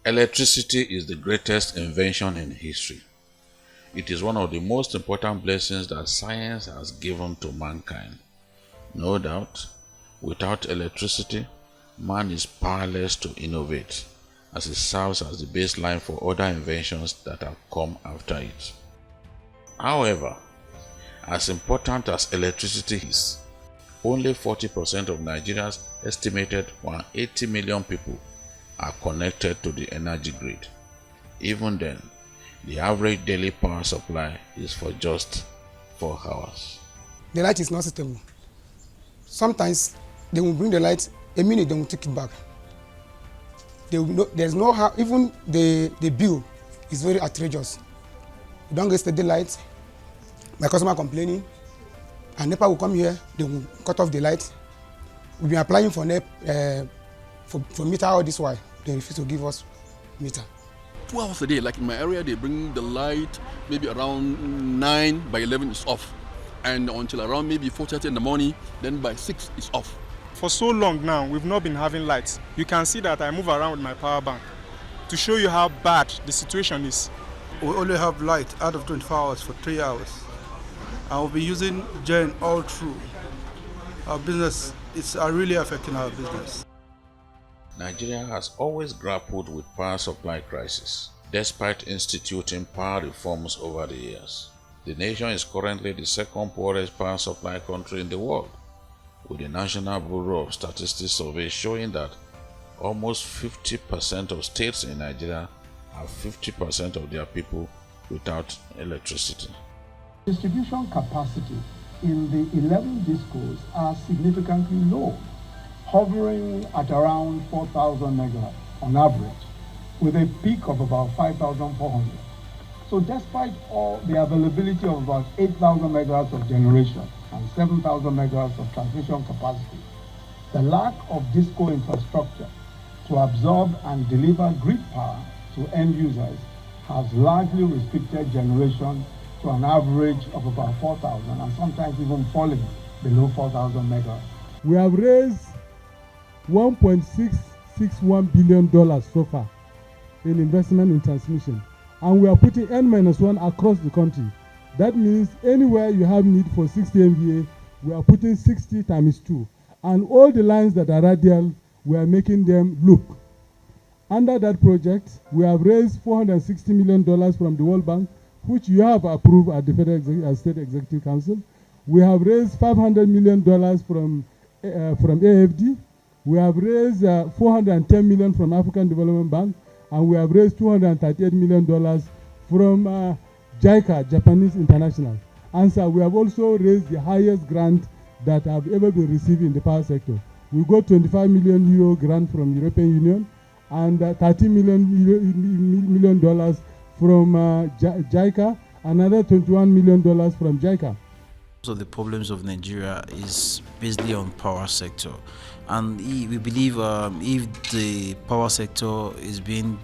Electricity is the greatest invention in history. It is one of the most important blessings that science has given to mankind. No doubt, without electricity, man is powerless to innovate, as it serves as the baseline for other inventions that have come after it. However, as important as electricity is, only 40% of Nigeria's estimated 180 million people are connected to the energy grid. Even then, the average daily power supply is for just 4 hours. The light is not stable. Sometimes they will bring the light, a minute they will take it back. There's no how, even the bill is very outrageous. You don't get steady light, my customer complaining, and NEPA will come here, they will cut off the light. We've been applying for for meter all this while. They refuse to give us meter. 2 hours a day, like in my area, they bring the light maybe around 9, by 11 it's off. And until around maybe 4:30 in the morning, then by 6 it's off. For so long now, we've not been having lights. You can see that I move around with my power bank to show you how bad the situation is. We only have light out of 24 hours for 3 hours. I will be using gen all through. Our business is really affecting our business. Nigeria has always grappled with power supply crisis, despite instituting power reforms over the years. The nation is currently the second poorest power supply country in the world, with the National Bureau of Statistics survey showing that almost 50% of states in Nigeria have 50% of their people without electricity. Distribution capacity in the 11 discos are significantly low, hovering at around 4,000 megawatts on average, with a peak of about 5,400. So despite all the availability of about 8,000 megawatts of generation and 7,000 megawatts of transmission capacity, the lack of disco infrastructure to absorb and deliver grid power to end users has largely restricted generation to an average of about 4,000 and sometimes even falling below 4,000 megawatts. We have raised $1.661 billion so far in investment in transmission, and we are putting N-1 across the country. That means anywhere you have need for 60 MVA, we are putting 60 times 2, and all the lines that are radial, we are making them loop. Under that project, we have raised $460 million from the World Bank, which you have approved at the Federal State Executive Council. We have raised $500 million from AFD. We have raised $410 million from African Development Bank, and we have raised $238 million from JICA, Japanese International. And so we have also raised the highest grant that have ever been received in the power sector. We got 25 million euro grant from European Union and $30 million from JICA, another $21 million from JICA. So the problems of Nigeria is basically on power sector, and we believe if the power sector is being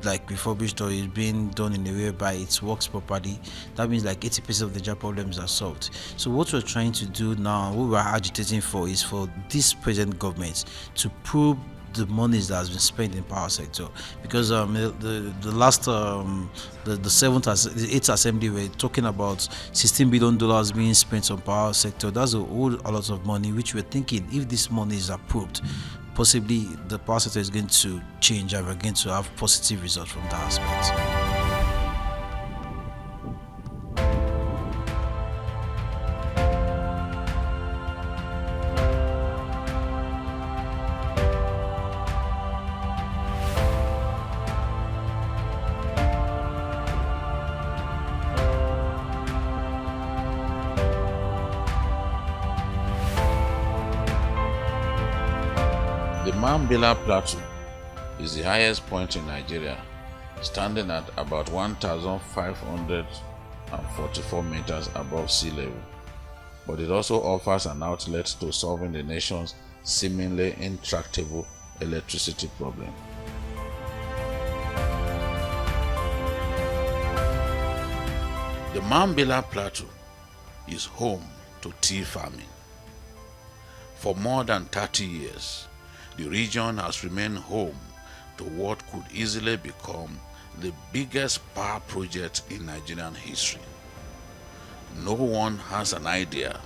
like refurbished or is being done in a way whereby it works properly, that means like 80% of the job problems are solved. So what we're trying to do now, what we're agitating for, is for this present government to probe the monies that has been spent in power sector, because the last the 8th assembly were talking about $16 billion being spent on power sector. That's a lot of money, which we're thinking if this money is approved, possibly the power sector is going to change and we're going to have positive results from that aspect. The Mambilla Plateau is the highest point in Nigeria, standing at about 1,544 meters above sea level, but it also offers an outlet to solving the nation's seemingly intractable electricity problem. The Mambilla Plateau is home to tea farming. For more than 30 years, the region has remained home to what could easily become the biggest power project in Nigerian history. No one has an idea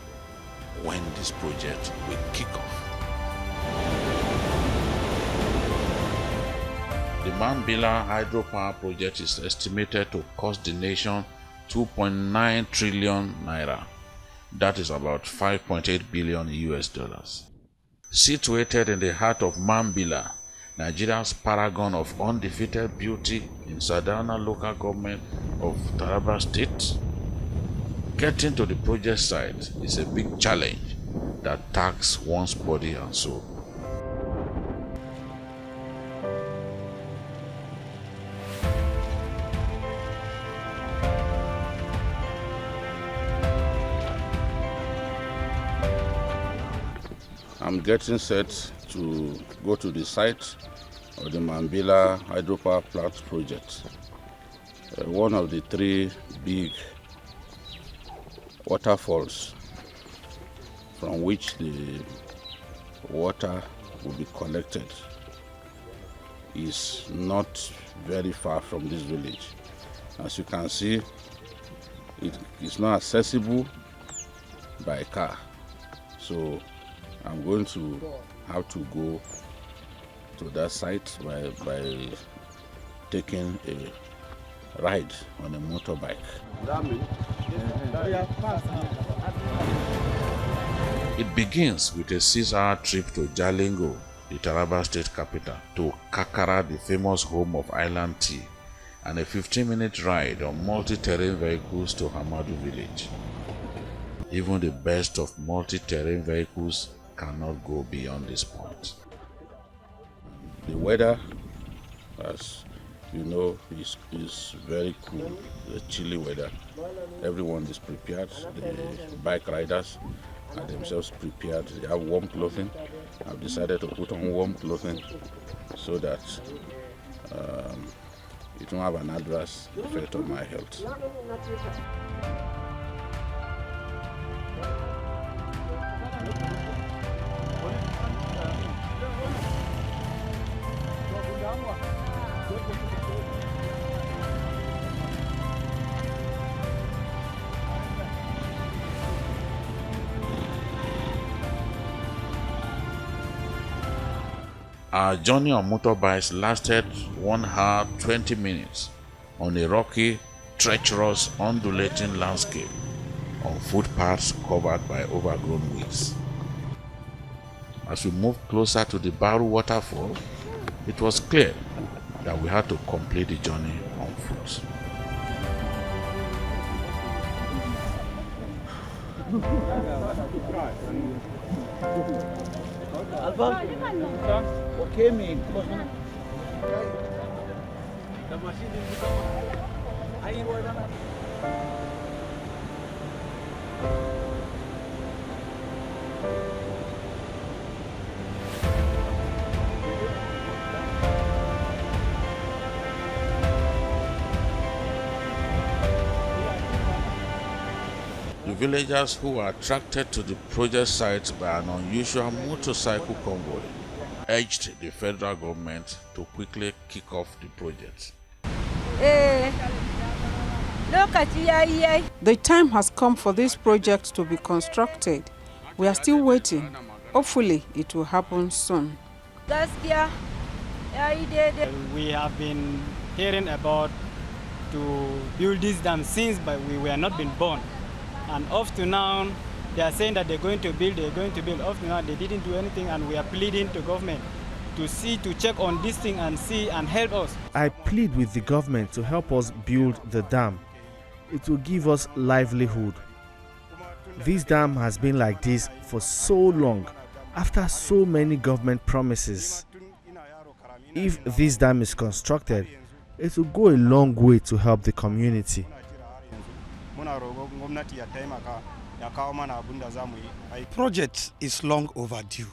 when this project will kick off. The Mambilla Hydro Power Project is estimated to cost the nation 2.9 trillion naira. That is about 5.8 billion US dollars. Situated in the heart of Mambilla, Nigeria's paragon of undefeated beauty in Sadana local government of Taraba State, getting to the project site is a big challenge that taxes one's body and soul. I'm getting set to go to the site of the Mambilla Hydro Plant project, one of the three big waterfalls from which the water will be collected is not very far from this village. As you can see, it is not accessible by car, so I'm going to have to go to that site by taking a ride on a motorbike. It begins with a 6-hour trip to Jalingo, the Taraba state capital, to Kakara, the famous home of island tea, and a 15-minute ride on multi-terrain vehicles to Hamadu village. Even the best of multi-terrain vehicles cannot go beyond this point. The weather, as you know, is very cool, the chilly weather. Everyone is prepared. The bike riders are themselves prepared. They have warm clothing. I've decided to put on warm clothing so that it won't have an adverse effect on my health. Our journey on motorbikes lasted 1 hour 20 minutes on a rocky, treacherous, undulating landscape on footpaths covered by overgrown weeds. As we moved closer to the Baru waterfall, it was clear that we had to complete the journey on foot. The villagers who were attracted to the project site by an unusual motorcycle convoy urged the federal government to quickly kick off the project. The time has come for this project to be constructed. We are still waiting. Hopefully, it will happen soon. We have been hearing about to build this dam since we were not been born. And up to now, they are saying that they're going to build. Up to now, they didn't do anything, and we are pleading to government to check on this thing and see and help us. I plead with the government to help us build the dam. It will give us livelihood. This dam has been like this for so long, after so many government promises. If this dam is constructed, it will go a long way to help the community. The project is long overdue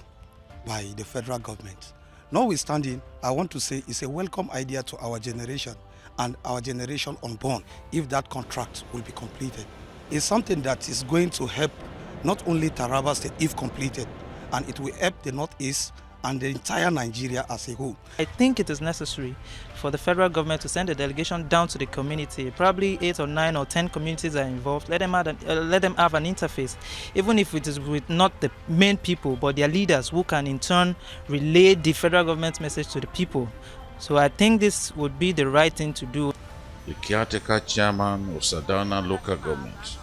by the federal government. Notwithstanding, I want to say it's a welcome idea to our generation and our generation unborn if that contract will be completed. It's something that is going to help not only Taraba State if completed, and it will help the Northeast and the entire Nigeria as a whole. I think it is necessary for the federal government to send a delegation down to the community. Probably 8 or 9 or 10 communities are involved. Let them have an interface, even if it is with not the main people, but their leaders who can in turn relay the federal government's message to the people. So I think this would be the right thing to do. The caretaker chairman of Sardauna local government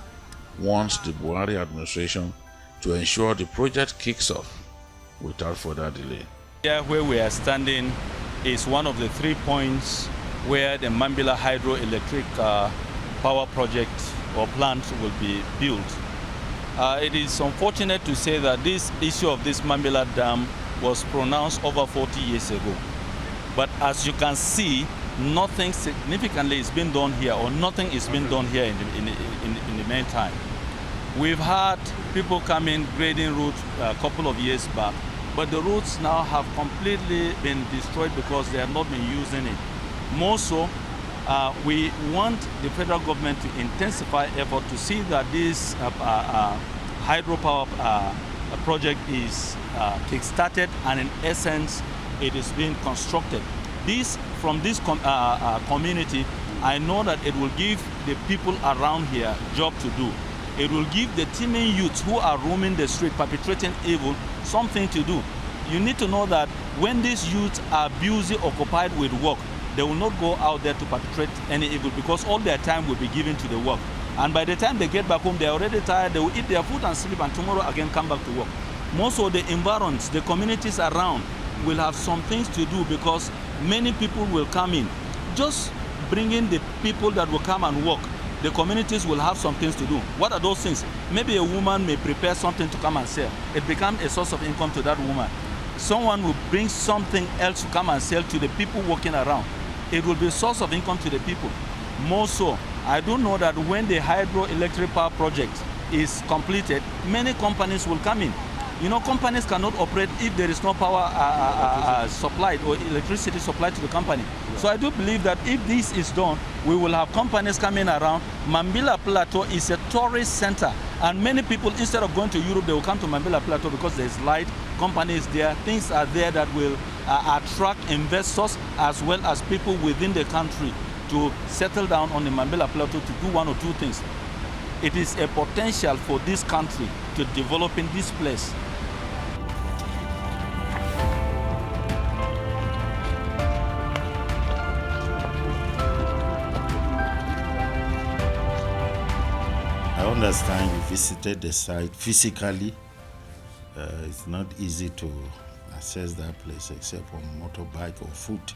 wants the Buhari administration to ensure the project kicks off without further delay. Here where we are standing is one of the 3 points where the Mambilla hydroelectric power project or plant will be built. It is unfortunate to say that this issue of this Mambilla Dam was pronounced over 40 years ago. But as you can see, nothing significantly is being done here, or nothing is being done here in the meantime. We've had people come in grading routes a couple of years back, but the routes now have completely been destroyed because they have not been using it. More so, we want the federal government to intensify effort to see that this hydropower project is kick-started, and in essence, it is being constructed. From this community, I know that it will give the people around here job to do. It will give the teeming youths who are roaming the street perpetrating evil something to do. You need to know that when these youths are busy occupied with work, they will not go out there to perpetrate any evil because all their time will be given to the work. And by the time they get back home, they are already tired, they will eat their food and sleep, and tomorrow again come back to work. Most of the environs, the communities around will have some things to do because many people will come in. Just bringing the people that will come and work, the communities will have some things to do. What are those things? Maybe a woman may prepare something to come and sell. It becomes a source of income to that woman. Someone will bring something else to come and sell to the people walking around. It will be a source of income to the people. More so, I do know that when the hydroelectric power project is completed, many companies will come in. You know, companies cannot operate if there is no power supplied or electricity supplied to the company. So I do believe that if this is done, we will have companies coming around. Mambilla Plateau is a tourist center, and many people, instead of going to Europe, they will come to Mambilla Plateau because there's light, companies there, things are there that will attract investors as well as people within the country to settle down on the Mambilla Plateau to do one or two things. It is a potential for this country to develop in this place. I understand you visited the site physically. It's not easy to access that place except on motorbike or foot.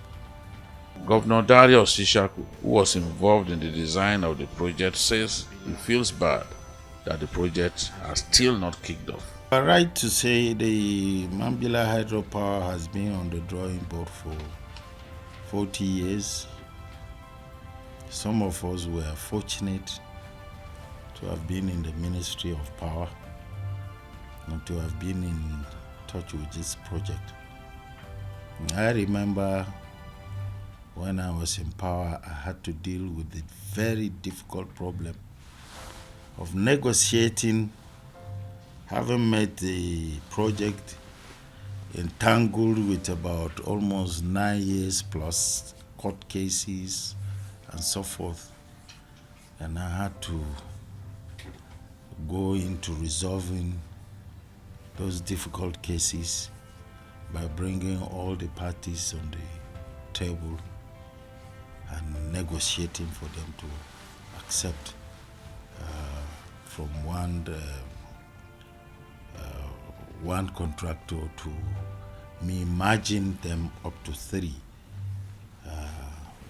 Governor Darius Ishaku, who was involved in the design of the project, says he feels bad that the project has still not kicked off. You are right to say the Mambilla hydropower has been on the drawing board for 40 years. Some of us were fortunate to have been in the Ministry of Power and to have been in touch with this project. I remember when I was in power, I had to deal with the very difficult problem of negotiating, having made the project entangled with about almost 9 years plus court cases and so forth. And I had to go into resolving those difficult cases by bringing all the parties on the table and negotiating for them to accept from one contractor to me merging them up to 3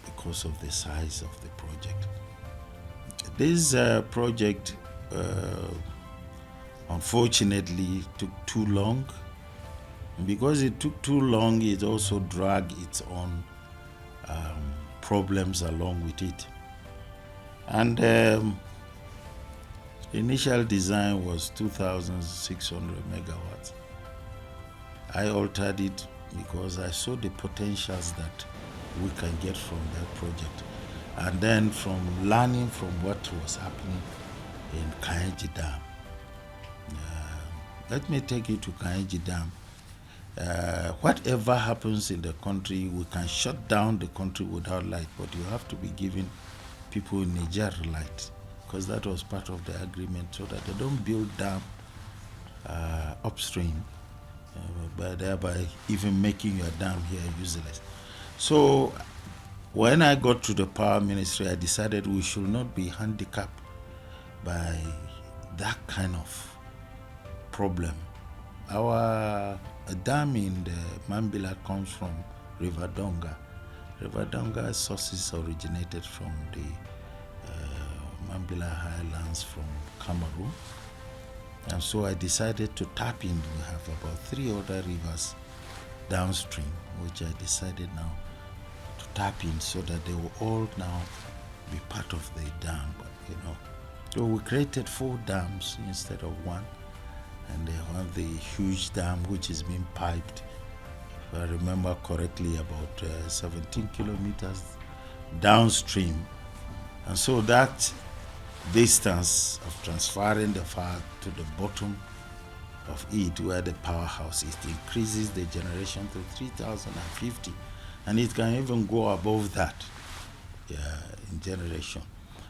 because of the size of the project. This project unfortunately took too long. Because it took too long, it also dragged its own problems along with it. And initial design was 2,600 megawatts. I altered it because I saw the potentials that we can get from that project. And then from learning from what was happening in Kainji Dam. Let me take you to Kainji Dam. whatever happens in the country, we can shut down the country without light, but you have to be giving people in Niger light, because that was part of the agreement, so that they don't build dam upstream, by thereby even making your dam here useless. So when I got to the power ministry, I decided we should not be handicapped by that kind of problem. Our dam in the Mambilla comes from River Donga. River Donga sources originated from the Mambilla highlands from Cameroon. And so I decided to tap in. We have about 3 other rivers downstream, which I decided now to tap in so that they will all now be part of the dam, you know. So we created 4 dams instead of 1. And they have the huge dam which is being piped, if I remember correctly, about 17 kilometers downstream. And so that distance of transferring the power to the bottom of it, where the powerhouse is, it increases the generation to 3,050, and it can even go above that in generation.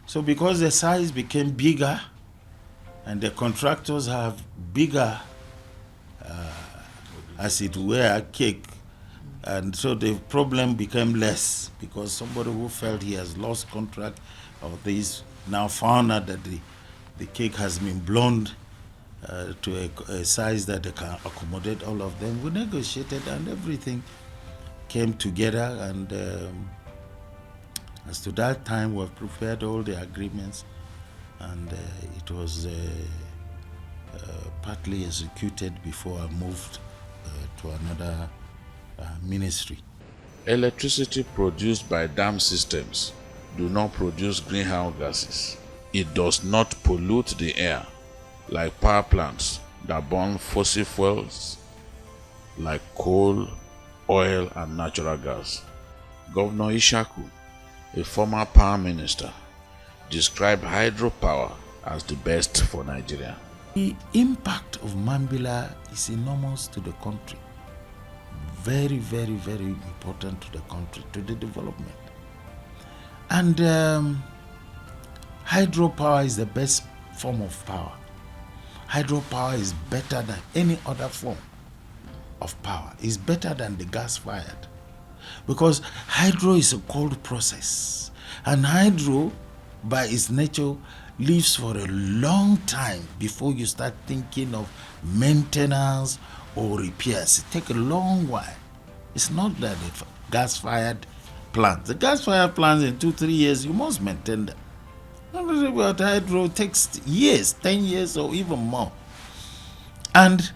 So because the size became bigger and the contractors have bigger, as it were, cake, and so the problem became less, because somebody who felt he has lost contract of this now found out that the cake has been blown to a size that they can accommodate all of them. We negotiated and everything came together, and as to that time we've prepared all the agreements, and it was partly executed before I moved to another ministry. Electricity produced by dam systems do not produce greenhouse gases. It does not pollute the air like power plants that burn fossil fuels like coal, oil, and natural gas. Governor Ishaku, a former power minister, described hydropower as the best for Nigeria. The impact of Mambilla is enormous to the country. Very, very, very important to the country, to the development. And hydropower is the best form of power. Hydropower is better than any other form of power. It's better than the gas-fired, because hydro is a cold process, and hydro, by its nature, lives for a long time before you start thinking of maintenance or repairs. It takes a long while. It's not that the gas-fired plants. The gas-fired plants, in 2-3 years, you must maintain them. But hydro takes years, 10 years or even more. And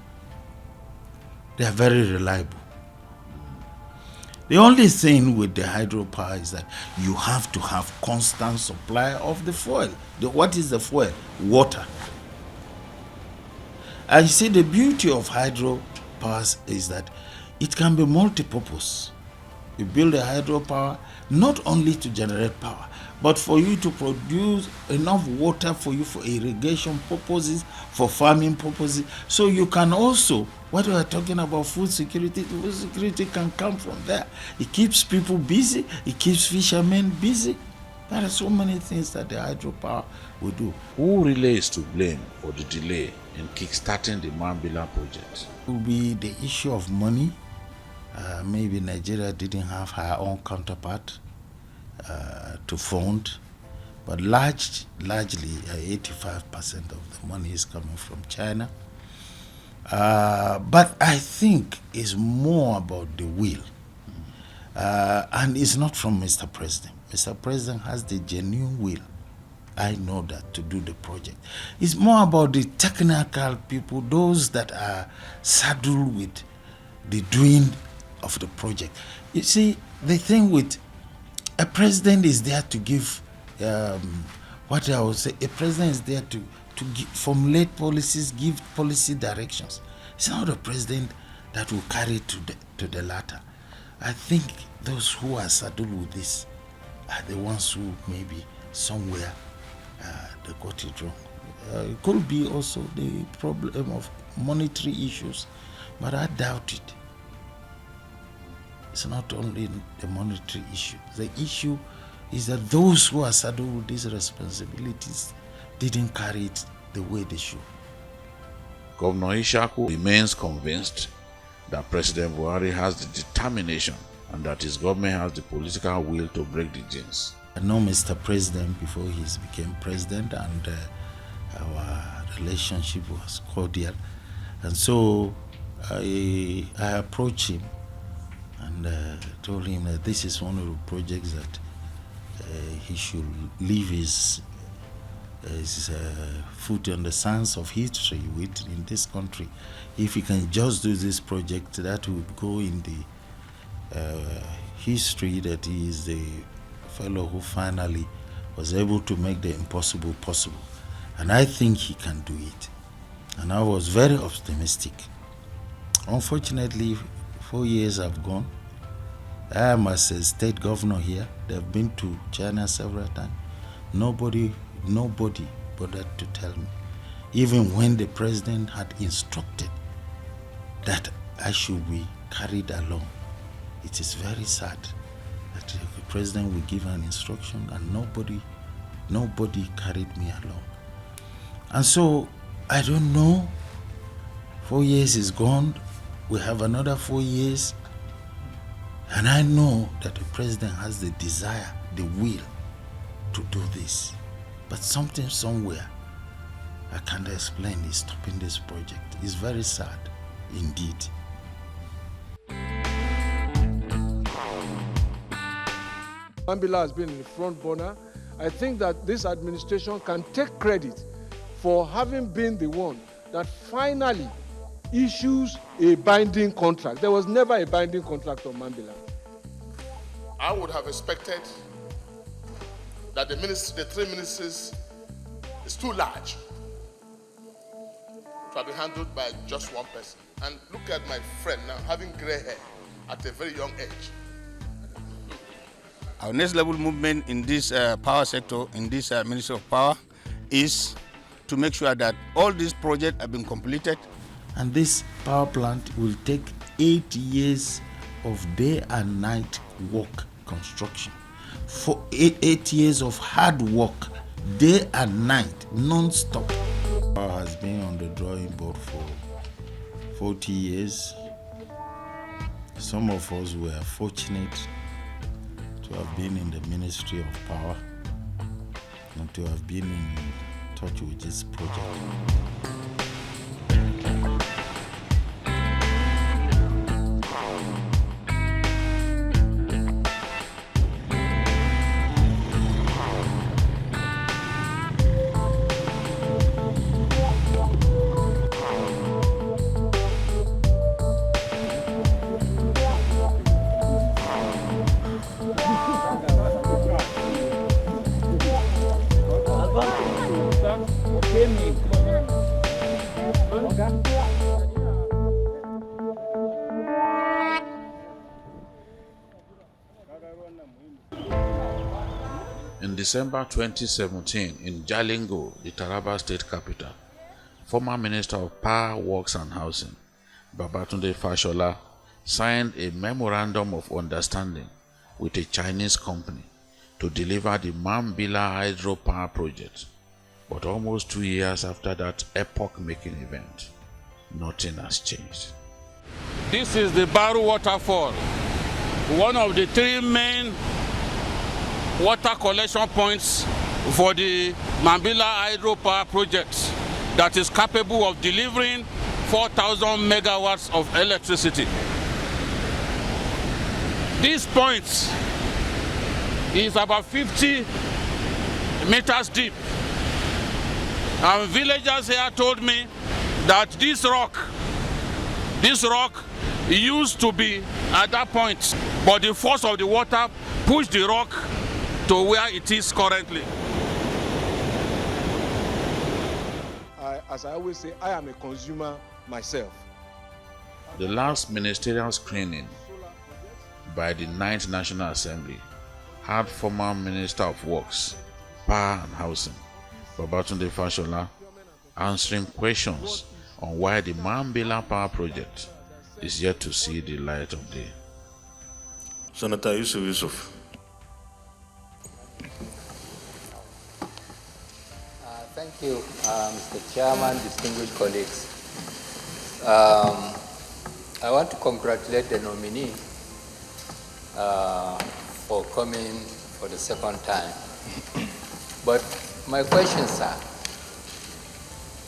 they are very reliable. The only thing with the hydropower is that you have to have constant supply of the fuel. What is the fuel? Water. And you see, the beauty of hydropower is that it can be multi-purpose. You build a hydropower not only to generate power, but for you to produce enough water for you for irrigation purposes, for farming purposes. So you can also, what we are talking about, food security can come from there. It keeps people busy, it keeps fishermen busy. There are so many things that the hydropower will do. Who really is to blame for the delay in kickstarting the Mambilla project? It will be the issue of money. Maybe Nigeria didn't have her own counterpart to fund, but largely 85% of the money is coming from China. But I think it's more about the will, and it's not from Mr. President. Mr. President has the genuine will, I know that, to do the project. It's more about the technical people, those that are saddled with the doing of the project. You see, the thing with a president is there to give, what I would say, a president is there to formulate policies, give policy directions. It's not a president that will carry to the latter. I think those who are saddled with this are the ones who maybe somewhere they got it wrong. It could be also the problem of monetary issues, but I doubt it. It's not only the monetary issue. The issue is that those who are saddled with these responsibilities didn't carry it the way they should. Governor Ishaku remains convinced that President Buhari has the determination and that his government has the political will to break the jinx. I know Mr. President before he became president, and our relationship was cordial. And so I approached him and told him that this is one of the projects that he should leave his foot on the sands of history with in this country. If he can just do this project, that would go in the history that he is the fellow who finally was able to make the impossible possible. And I think he can do it. And I was very optimistic. Unfortunately, 4 years have gone. I am as a state governor here. They've been to China several times. Nobody bothered to tell me. Even when the president had instructed that I should be carried along. It is very sad that the president will give an instruction and nobody carried me along. And so, I don't know, 4 years is gone, we have another 4 years, and I know that the president has the desire, the will to do this. But something somewhere, I can't explain, is stopping this project. It's very sad, indeed. Mambilla has been in the front burner. I think that this administration can take credit for having been the one that finally issues a binding contract. There was never a binding contract on Mambilla. I would have expected that the 3 ministries is too large to have been handled by just one person. And look at my friend now having gray hair at a very young age. Our next level movement in this power sector, in this Ministry of Power, is to make sure that all these projects have been completed. And this power plant will take 8 years of day and night work construction. For 8 years of hard work, day and night, non-stop. Power has been on the drawing board for 40 years. Some of us were fortunate to have been in the Ministry of Power and to have been in touch with this project. In December 2017, in Jalingo, the Taraba state capital, former Minister of Power, Works and Housing, Babajide Kolade-Otitoju, signed a memorandum of understanding with a Chinese company to deliver the Mambilla Hydro Power project. But almost 2 years after that epoch-making event, nothing has changed. This is the Baru waterfall, one of the 3 main water collection points for the Mambilla Hydro Power project that is capable of delivering 4,000 megawatts of electricity. This point is about 50 meters deep. And villagers here told me that this rock used to be at that point, but the force of the water pushed the rock to where it is currently. As I always say, I am a consumer myself. The last ministerial screening by the 9th National Assembly had former Minister of Works, Power and Housing, Babajide Kolade-Otitoju, answering questions on why the Mambilla Power project is yet to see the light of day. Senator Yusuf. Thank you, Mr. Chairman, distinguished colleagues. I want to congratulate the nominee for coming for the second time. But my questions are,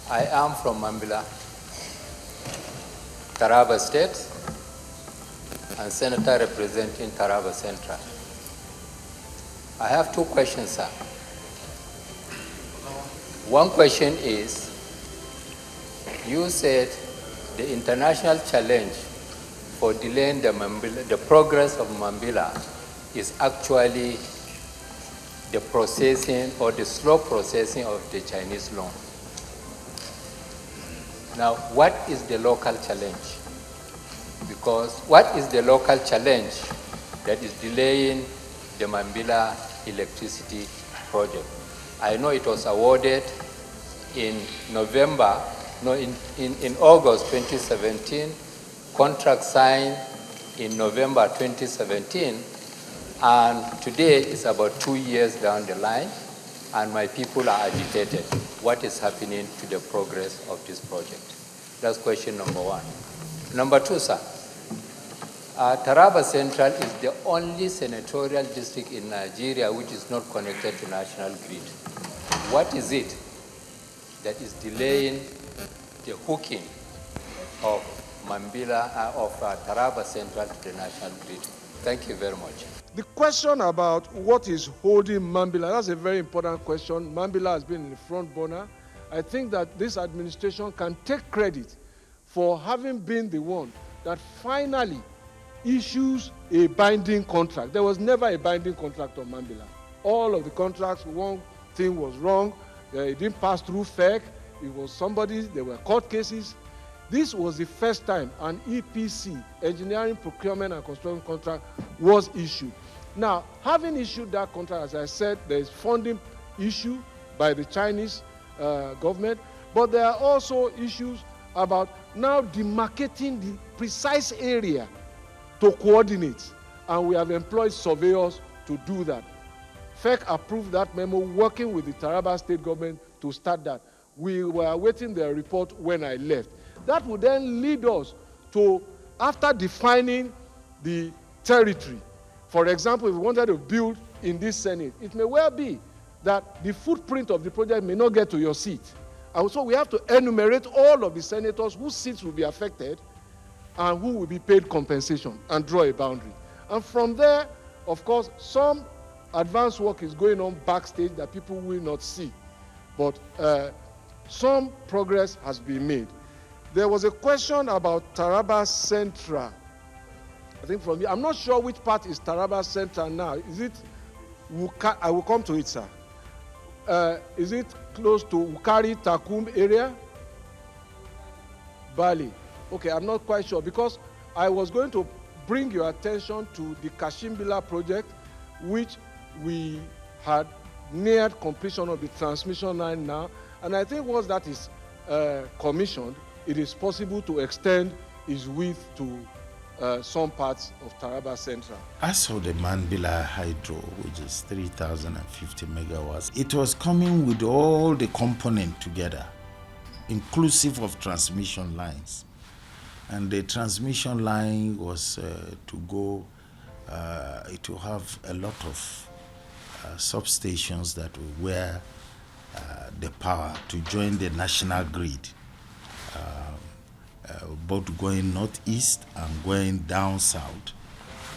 I am from Mambilla, Taraba State, and Senator representing Taraba Central. I have two questions, sir. One question is, you said the international challenge for delaying the progress of Mambilla is actually the processing or the slow processing of the Chinese loan. Now, what is the local challenge? Because what is the local challenge that is delaying the Mambilla electricity project? I know it was awarded in August 2017, contract signed in November 2017, and today is about 2 years down the line, and my people are agitated. What is happening to the progress of this project? That's question number one. Number two, sir. Taraba Central is the only senatorial district in Nigeria which is not connected to national grid. What is it that is delaying the hooking of Mambilla, Taraba Central to the national grid? Thank you very much. The question about what is holding Mambilla, that's a very important question. Mambilla has been in the front burner. I think that this administration can take credit for having been the one that finally issues a binding contract. There was never a binding contract on Mambilla. All of the contracts, one thing was wrong. It didn't pass through FEC. It was somebody, there were court cases. This was the first time an EPC, Engineering, Procurement and Construction contract, was issued. Now, having issued that contract, as I said, there is funding issue by the Chinese government, but there are also issues about now demarcating the precise area to coordinate, and we have employed surveyors to do that. FEC approved that memo, working with the Taraba state government to start that. We were awaiting their report when I left. That would then lead us to, after defining the territory, for example, if we wanted to build in this Senate, it may well be that the footprint of the project may not get to your seat. And so we have to enumerate all of the senators whose seats will be affected and who will be paid compensation and draw a boundary. And from there, of course, some advanced work is going on backstage that people will not see. But some progress has been made. There was a question about Taraba Central. I think from here, I'm not sure which part is Taraba Central now. Is it I will come to it, sir. Is it close to Wukari, Takum area? Bali. Okay, I'm not quite sure, because I was going to bring your attention to the Kashimbila project, which we had neared completion of the transmission line now. And I think once that is commissioned, it is possible to extend its width to some parts of Taraba Central. As for the Mambilla Hydro, which is 3,050 megawatts, it was coming with all the components together, inclusive of transmission lines. And the transmission line was to go, it will have a lot of substations that will wear the power to join the national grid, both going northeast and going down south,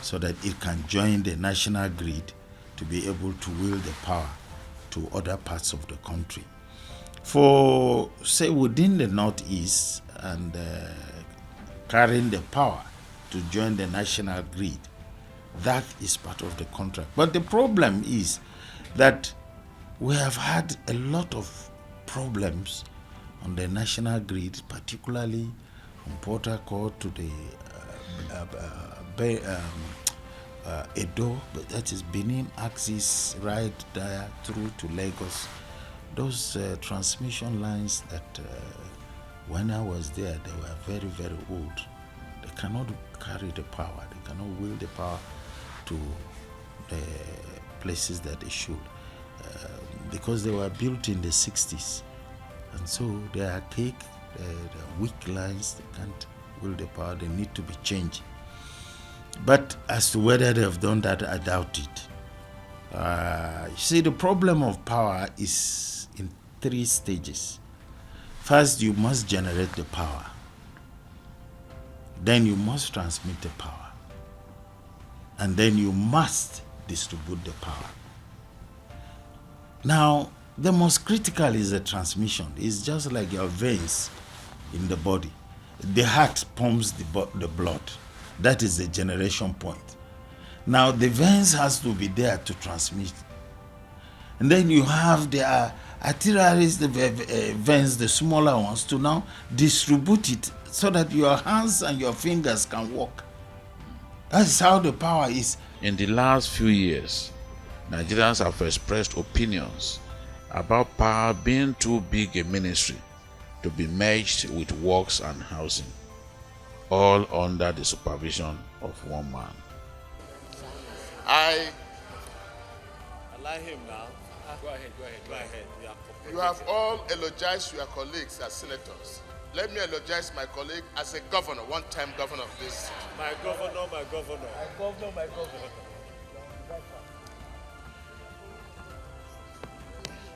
so that it can join the national grid to be able to wheel the power to other parts of the country. For, say, within the northeast and carrying the power to join the national grid, that is part of the contract. But the problem is that we have had a lot of problems on the national grid, particularly from Port Harcourt to the Edo, but that is Benin axis, right there through to Lagos. Those transmission lines that when I was there, they were very, very old. They cannot carry the power. They cannot wheel the power to the places that they should, because they were built in the 60s, and so they are archaic, they are weak lines, they can't hold the power, they need to be changed. But as to whether they've done that, I doubt it. You see, the problem of power is in 3 stages. First, you must generate the power. Then you must transmit the power. And then you must distribute the power. Now, the most critical is the transmission. It's just like your veins in the body. The heart pumps the blood. That is the generation point. Now, the veins has to be there to transmit. And then you have the arteries, the veins, the smaller ones, to now distribute it so that your hands and your fingers can work. That's how the power is. In the last few years, Nigerians have expressed opinions about power being too big a ministry to be merged with works and housing, all under the supervision of one man. Allow him now. Go ahead. You have all eulogized your colleagues as senators. Let me eulogize my colleague as a governor, one-time governor of this city. My governor.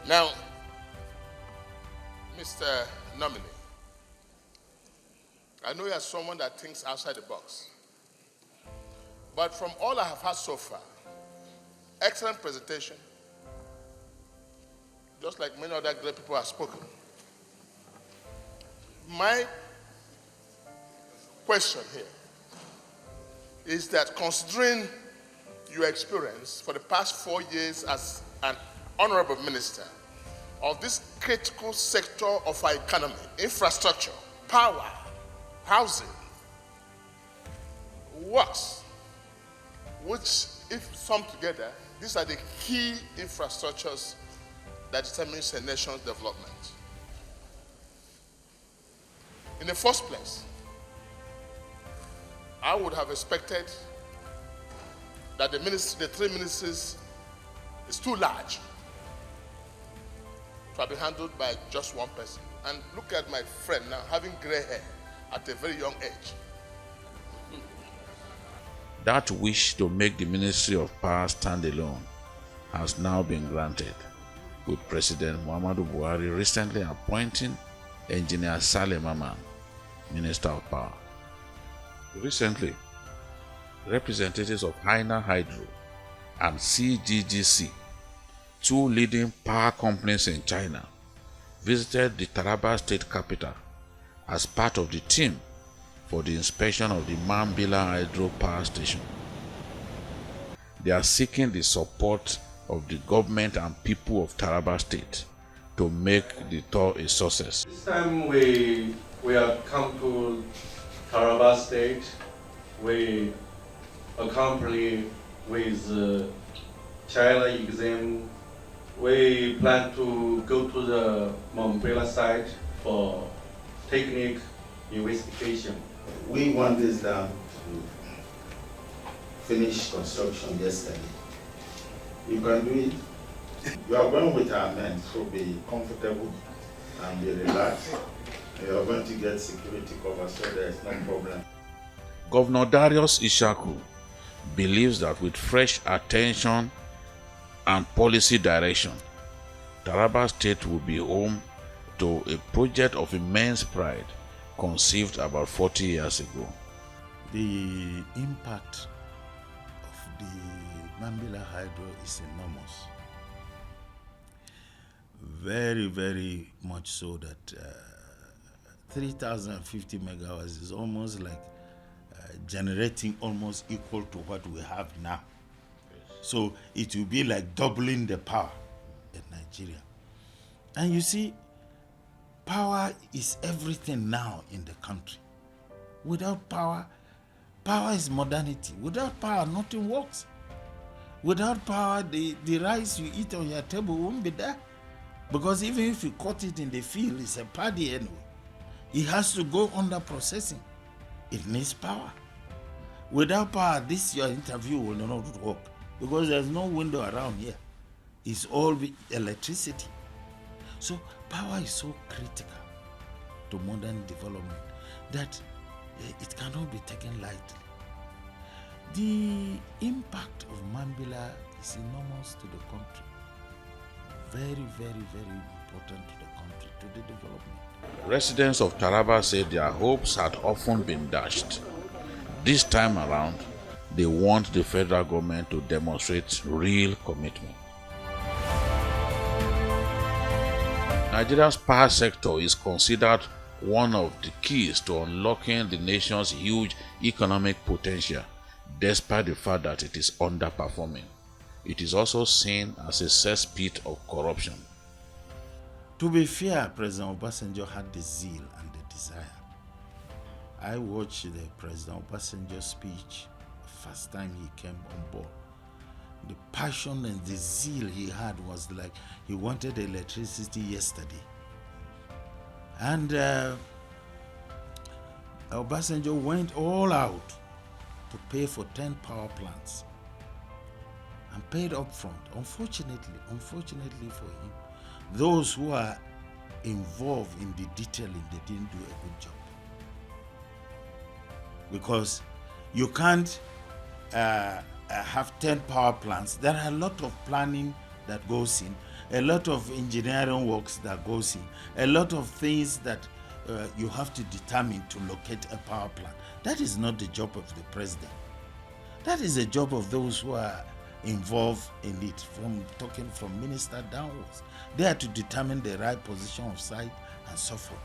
Now, Mr. Nominee, I know you are someone that thinks outside the box. But from all I have heard so far, excellent presentation, just like many other great people have spoken. My question here is that considering your experience for the past 4 years as an honorable minister of this critical sector of our economy, infrastructure, power, housing, works, which, if summed together, these are the key infrastructures that determines a nation's development. In the first place, I would have expected that the 3 ministries is too large to have been handled by just one person. And look at my friend now, having gray hair at a very young age. That wish to make the Ministry of Power stand alone has now been granted, with President Muhammadu Buhari recently appointing Engineer Saleh Maman, Minister of Power. Recently, representatives of Mambilla Hydro and CGGC, 2 leading power companies in China, visited the Taraba state capital as part of the team for the inspection of the Mambilla Hydro Power Station. They are seeking the support of the government and people of Taraba State to make the tour a success. This time we have come to Taraba State. We accompany with China exam. We plan to go to the Mambilla site for technical investigation. We want this dam to finish construction yesterday. You can do it. You are going with our men, so be comfortable and be relaxed. You are going to get security cover, so there is no problem. Governor Darius Ishaku believes that with fresh attention and policy direction, Taraba State will be home to a project of immense pride conceived about 40 years ago. The impact of the Mambilla Hydro is enormous. Very, very much so that 3,050 megawatts is almost like generating almost equal to what we have now. So it will be like doubling the power in Nigeria. And you see, power is everything now in the country. Without power, power is modernity. Without power, nothing works. Without power, the rice you eat on your table won't be there. Because even if you cut it in the field, it's a paddy anyway. It has to go under processing. It needs power. Without power, your interview will not work because there's no window around here. It's all electricity. So power is so critical to modern development that it cannot be taken lightly. The impact of Mambilla is enormous to the country. Very, very, very important to the country, to the development. Residents of Taraba said their hopes had often been dashed. This time around, they want the federal government to demonstrate real commitment. Nigeria's power sector is considered one of the keys to unlocking the nation's huge economic potential, despite the fact that it is underperforming. It is also seen as a cesspit of corruption. To be fair, President Obasanjo had the zeal and the desire. I watched the President Obasanjo speech the first time he came on board. The passion and the zeal he had was like he wanted electricity yesterday. And Obasanjo went all out to pay for 10 power plants and paid up front. Unfortunately for him, those who are involved in the detailing, they didn't do a good job. Because you can't have 10 power plants. There are a lot of planning that goes in, a lot of engineering works that goes in, a lot of things that you have to determine to locate a power plant. That is not the job of the president. That is the job of those who are involved in it, from minister downwards. They are to determine the right position of site and so forth.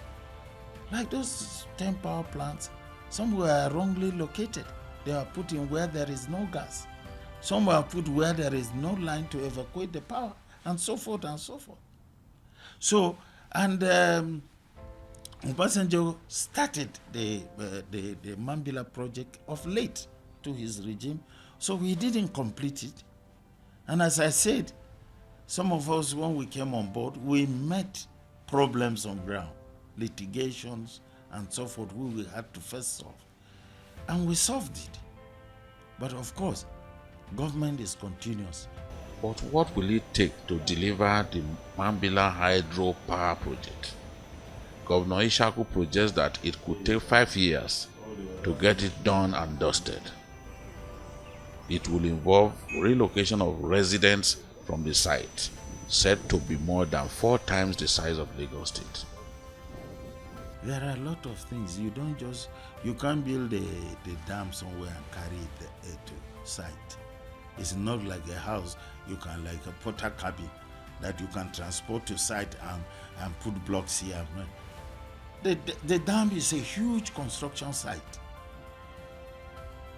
Like those 10 power plants, some were wrongly located. They are put in where there is no gas. Some were put where there is no line to evacuate the power, and so forth and so forth. So, and Obasanjo started the Mambilla project of late to his regime, so we didn't complete it. And as I said, some of us, when we came on board, we met problems on ground, litigations and so forth, we had to first solve. And we solved it. But of course, government is continuous. But what will it take to deliver the Mambilla Hydro Power Project? Governor Ishaku projects that it could take 5 years to get it done and dusted. It will involve relocation of residents from the site, said to be more than 4 times the size of Lagos State. There are a lot of things. You can't build a dam somewhere and carry it to site. It's not like a house, like a porter cabin that you can transport to site and put blocks here. The dam is a huge construction site.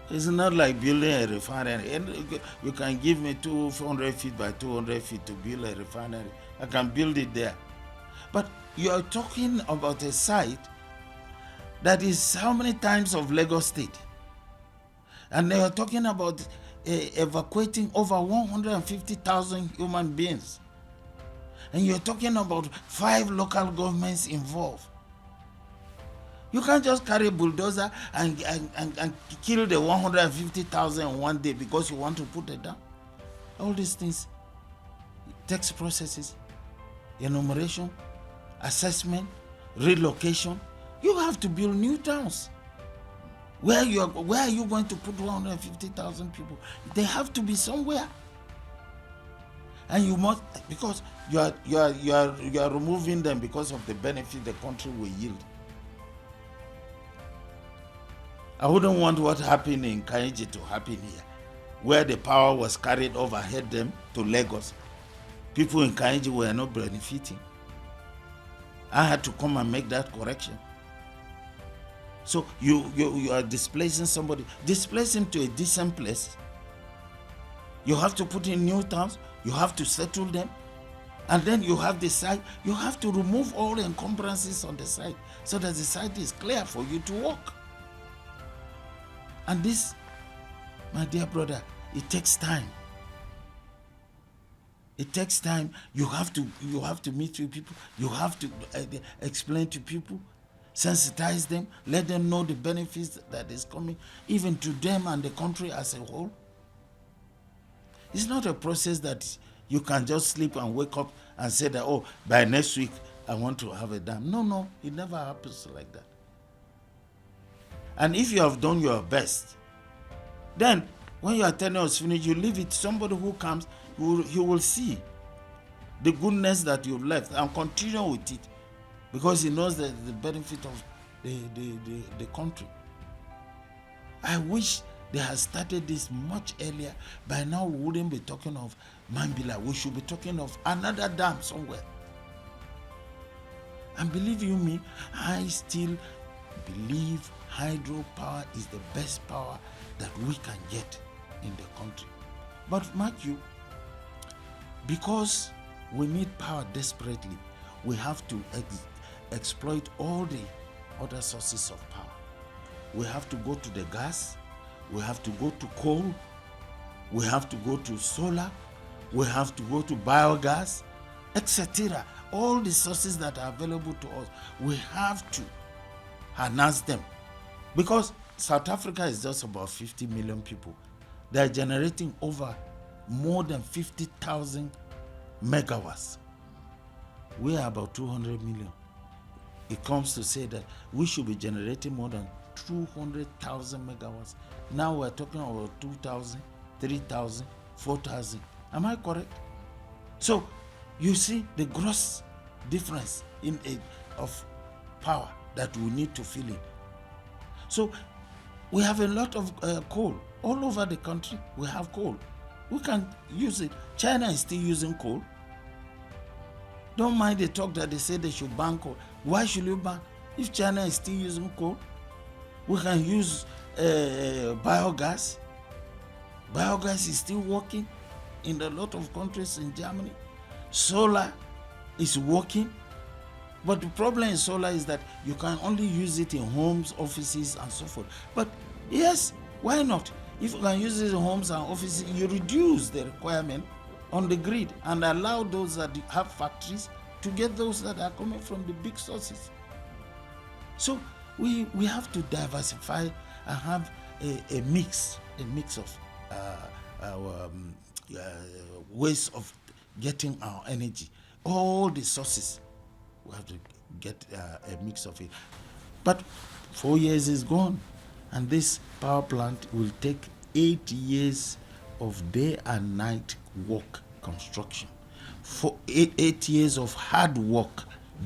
It's not like building a refinery. You can give me 200 feet by 200 feet to build a refinery. I can build it there. But you are talking about a site that is how many times of Lagos State? And they are talking about evacuating over 150,000 human beings. And you're talking about 5 local governments involved. You can't just carry a bulldozer and kill the 150,000 in one day because you want to put it down. All these things, tax processes, enumeration, assessment, relocation. You have to build new towns. Where are you going to put 150,000 people? They have to be somewhere. And you must, because you are removing them because of the benefit the country will yield. I wouldn't want what happened in Kainji to happen here, where the power was carried overhead them to Lagos. People in Kainji were not benefiting. I had to come and make that correction. So you are displacing somebody. Displace him to a decent place. You have to put in new towns. You have to settle them. And then you have the site. You have to remove all the encumbrances on the site so that the site is clear for you to walk. And this, my dear brother, it takes time. It takes time. You have to meet with people. You have to explain to people. sensitize them, let them know the benefits that is coming, even to them and the country as a whole. It's not a process that you can just sleep and wake up and say that, oh, by next week I want to have a dam. No, it never happens like that. And if you have done your best, then when your tenure is finished, you leave it. Somebody who comes, he will see the goodness that you've left and continue with it, because he knows the benefit of the country. I wish they had started this much earlier. By now, we wouldn't be talking of Mambilla. We should be talking of another dam somewhere. And believe you me, I still believe hydropower is the best power that we can get in the country. But mark you, because we need power desperately, we have to exploit all the other sources of power. We have to go to the gas, we have to go to coal, we have to go to solar, we have to go to biogas, etc. All the sources that are available to us, we have to harness them. Because South Africa is just about 50 million people. They are generating over more than 50,000 megawatts. We are about 200 million. It comes to say that we should be generating more than 200,000 megawatts. Now we're talking about 2,000, 3,000, 4,000. Am I correct? So you see the gross difference of power that we need to fill in. So we have a lot of coal all over the country. We have coal. We can use it. China is still using coal. Don't mind the talk that they say they should ban coal. Why should you ban? If China is still using coal, we can use biogas. Biogas is still working in a lot of countries in Germany. Solar is working. But the problem in solar is that you can only use it in homes, offices, and so forth. But yes, why not? If you can use it in homes and offices, you reduce the requirement on the grid and allow those that have factories to get those that are coming from the big sources. So we have to diversify and have a mix of ways of getting our energy. All the sources, we have to get a mix of it. But 4 years is gone, and this power plant will take 8 years of day and night work construction. For 8 years of hard work,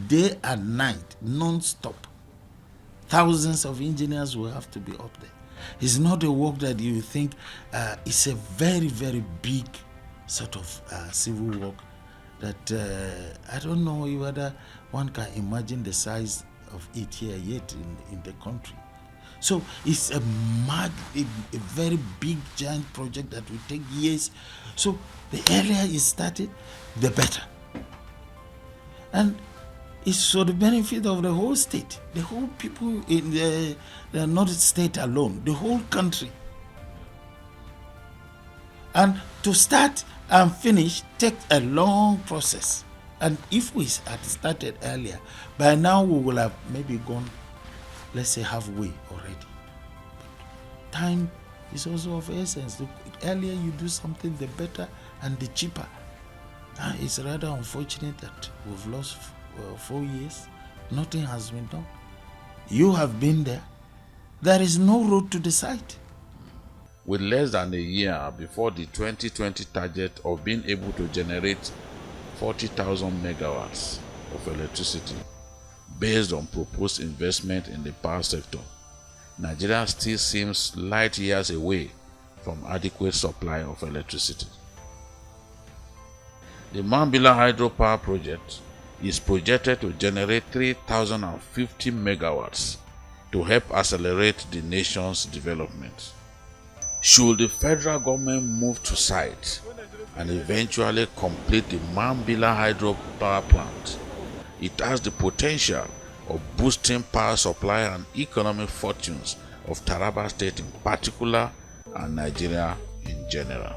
day and night, non-stop. Thousands of engineers will have to be up there. It's not a work that you think it's a very, very big sort of civil work that I don't know whether one can imagine the size of it here yet in the country. So it's a very big, giant project that will take years. So the earlier it started, the better. And it's for the benefit of the whole state, the whole people in the North State alone, the whole country. And to start and finish takes a long process. And if we had started earlier, by now we will have maybe gone, let's say, halfway already. Time is also of essence. The earlier you do something, the better and the cheaper. It's rather unfortunate that we've lost 4 years. Nothing has been done. You have been there. There is no road to the site. With less than a year before the 2020 target of being able to generate 40,000 megawatts of electricity based on proposed investment in the power sector, Nigeria still seems light years away from adequate supply of electricity. The Mambilla Hydro Power Project is projected to generate 3,050 megawatts to help accelerate the nation's development. Should the federal government move to site and eventually complete the Mambilla Hydro Power Plant, it has the potential of boosting power supply and economic fortunes of Taraba State in particular and Nigeria in general.